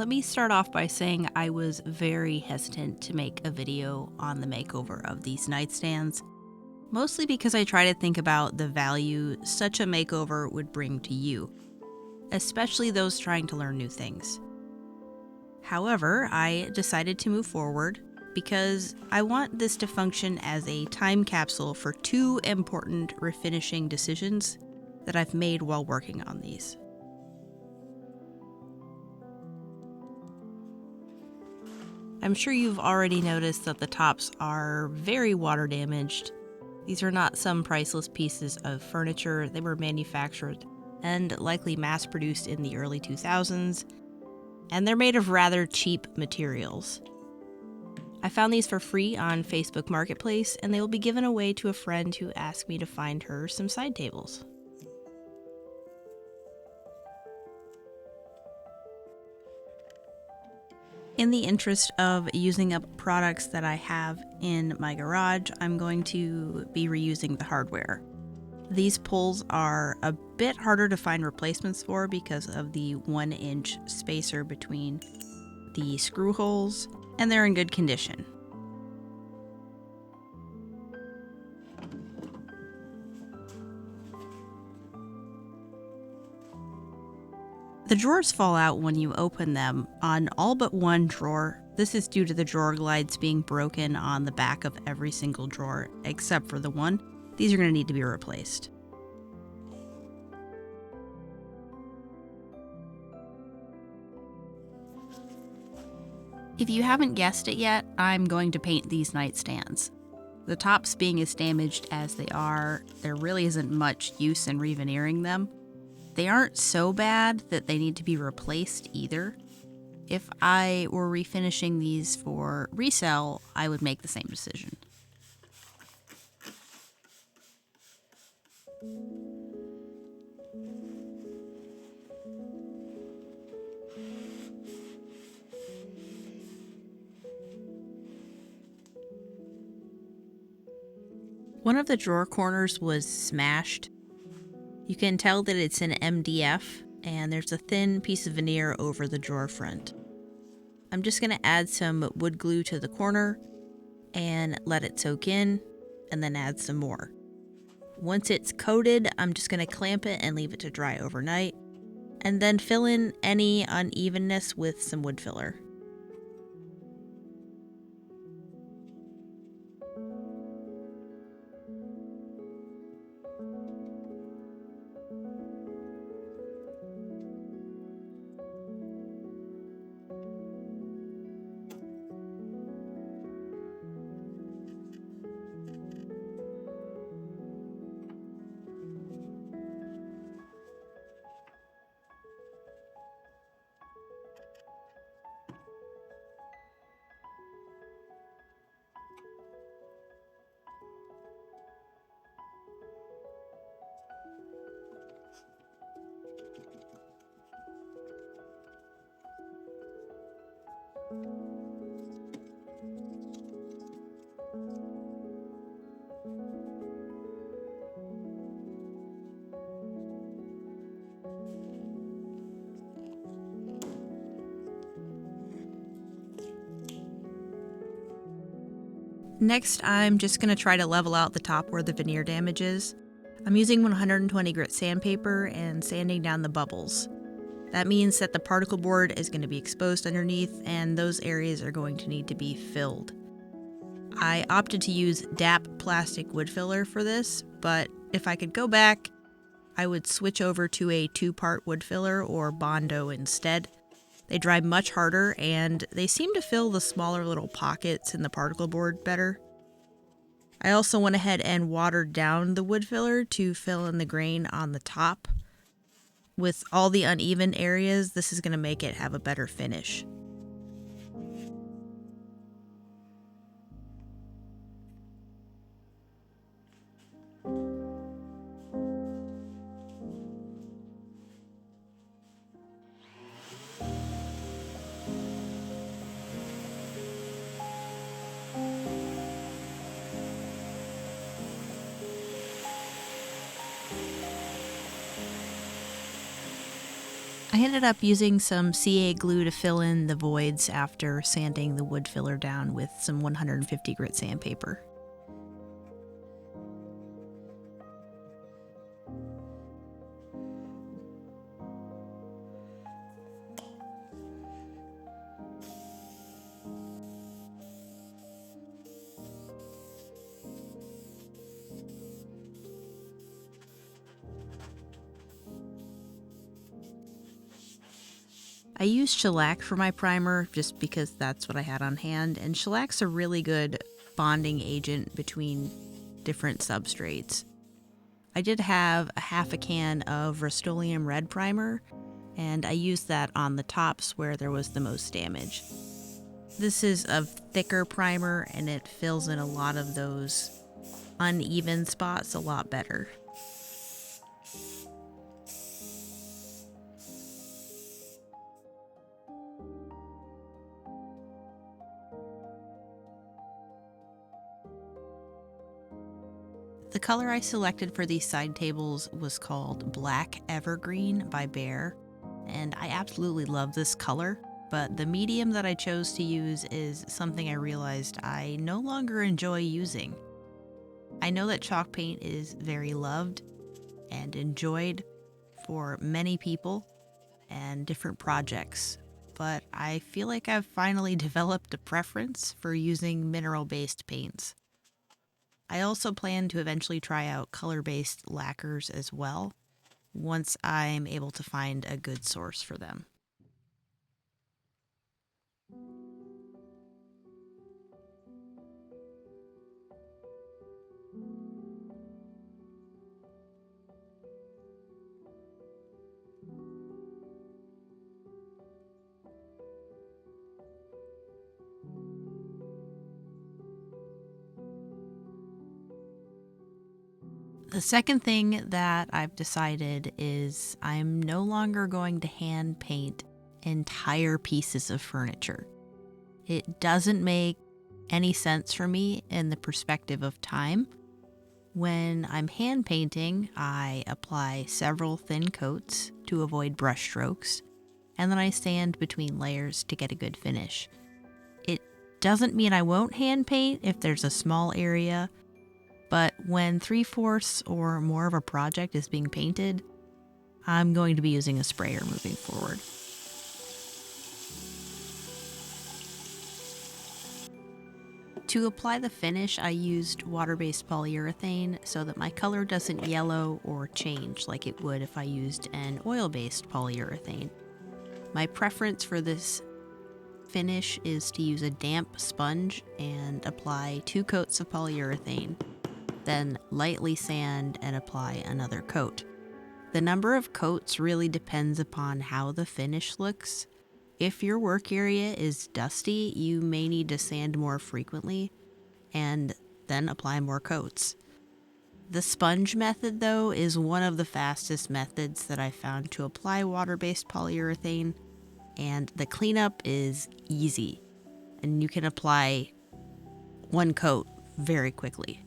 Let me start off by saying I was very hesitant to make a video on the makeover of these nightstands, mostly because I try to think about the value such a makeover would bring to you, especially those trying to learn new things. However, I decided to move forward because I want this to function as a time capsule for two important refinishing decisions that I've made while working on these. I'm sure you've already noticed that the tops are very water damaged. These are not some priceless pieces of furniture. They were manufactured and likely mass-produced in the early 2000s, and they're made of rather cheap materials. I found these for free on Facebook Marketplace, and they will be given away to a friend who asked me to find her some side tables. In the interest of using up products that I have in my garage, I'm going to be reusing the hardware. These pulls are a bit harder to find replacements for because of the 1-inch spacer between the screw holes, and they're in good condition. The drawers fall out when you open them on all but one drawer. This is due to the drawer glides being broken on the back of every single drawer, except for the one. These are going to need to be replaced. If you haven't guessed it yet, I'm going to paint these nightstands. The tops being as damaged as they are, there really isn't much use in reveneering them. They aren't so bad that they need to be replaced either. If I were refinishing these for resale, I would make the same decision. One of the drawer corners was smashed. You can tell that it's an MDF, and there's a thin piece of veneer over the drawer front. I'm just going to add some wood glue to the corner and let it soak in, and then add some more. Once it's coated, I'm just going to clamp it and leave it to dry overnight, and then fill in any unevenness with some wood filler. Next, I'm just going to try to level out the top where the veneer damage is. I'm using 120 grit sandpaper and sanding down the bubbles. That means that the particle board is going to be exposed underneath, and those areas are going to need to be filled. I opted to use DAP plastic wood filler for this, but if I could go back, I would switch over to a 2-part wood filler or Bondo instead. They dry much harder, and they seem to fill the smaller little pockets in the particle board better. I also went ahead and watered down the wood filler to fill in the grain on the top. With all the uneven areas, this is going to make it have a better finish. I ended up using some CA glue to fill in the voids after sanding the wood filler down with some 150 grit sandpaper. I used shellac for my primer just because that's what I had on hand, and shellac's a really good bonding agent between different substrates. I did have a half a can of Rust-Oleum red primer, and I used that on the tops where there was the most damage. This is a thicker primer and it fills in a lot of those uneven spots a lot better. The color I selected for these side tables was called Black Evergreen by Behr, and I absolutely love this color, but the medium that I chose to use is something I realized I no longer enjoy using. I know that chalk paint is very loved and enjoyed for many people and different projects, but I feel like I've finally developed a preference for using mineral-based paints. I also plan to eventually try out color-based lacquers as well, once I'm able to find a good source for them. The second thing that I've decided is I'm no longer going to hand paint entire pieces of furniture. It doesn't make any sense for me in the perspective of time. When I'm hand painting, I apply several thin coats to avoid brush strokes, and then I sand between layers to get a good finish. It doesn't mean I won't hand paint if there's a small area, but when 3/4 or more of a project is being painted, I'm going to be using a sprayer moving forward. To apply the finish, I used water-based polyurethane so that my color doesn't yellow or change like it would if I used an oil-based polyurethane. My preference for this finish is to use a damp sponge and apply 2 coats of polyurethane, then lightly sand and apply another coat. The number of coats really depends upon how the finish looks. If your work area is dusty, you may need to sand more frequently and then apply more coats. The sponge method, though, is one of the fastest methods that I found to apply water-based polyurethane, and the cleanup is easy, and you can apply 1 coat very quickly.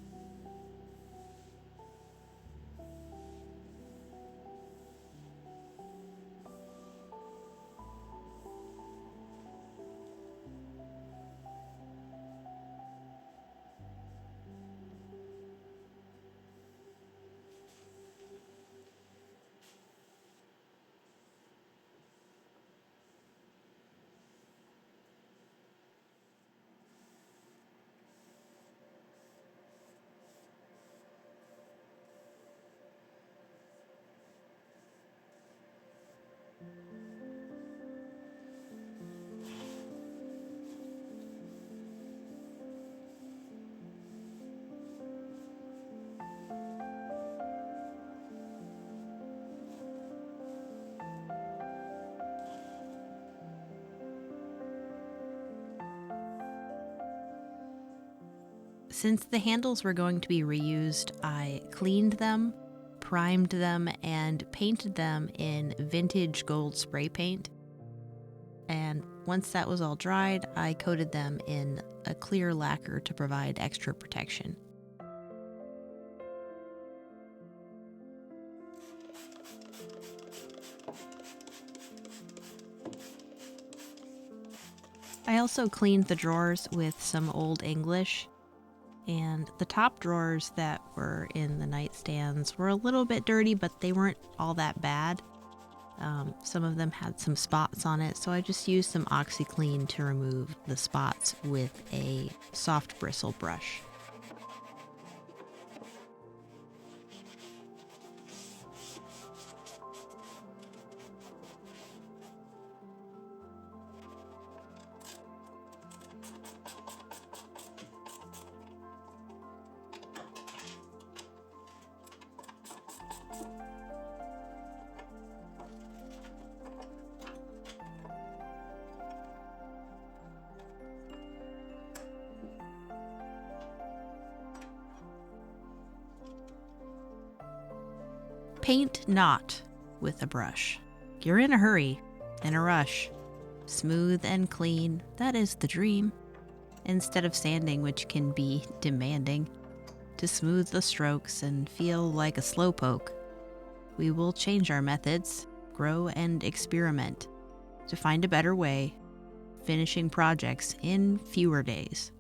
Since the handles were going to be reused, I cleaned them, primed them, and painted them in vintage gold spray paint. And once that was all dried, I coated them in a clear lacquer to provide extra protection. I also cleaned the drawers with some Old English, and the top drawers that were in the nightstands were a little bit dirty, but they weren't all that bad. Some of them had some spots on it, so I just used some OxyClean to remove the spots with a soft bristle brush. Paint not with a brush. You're in a hurry, in a rush. Smooth and clean, that is the dream. Instead of sanding, which can be demanding, to smooth the strokes and feel like a slowpoke. We will change our methods, grow and experiment to find a better way, finishing projects in fewer days.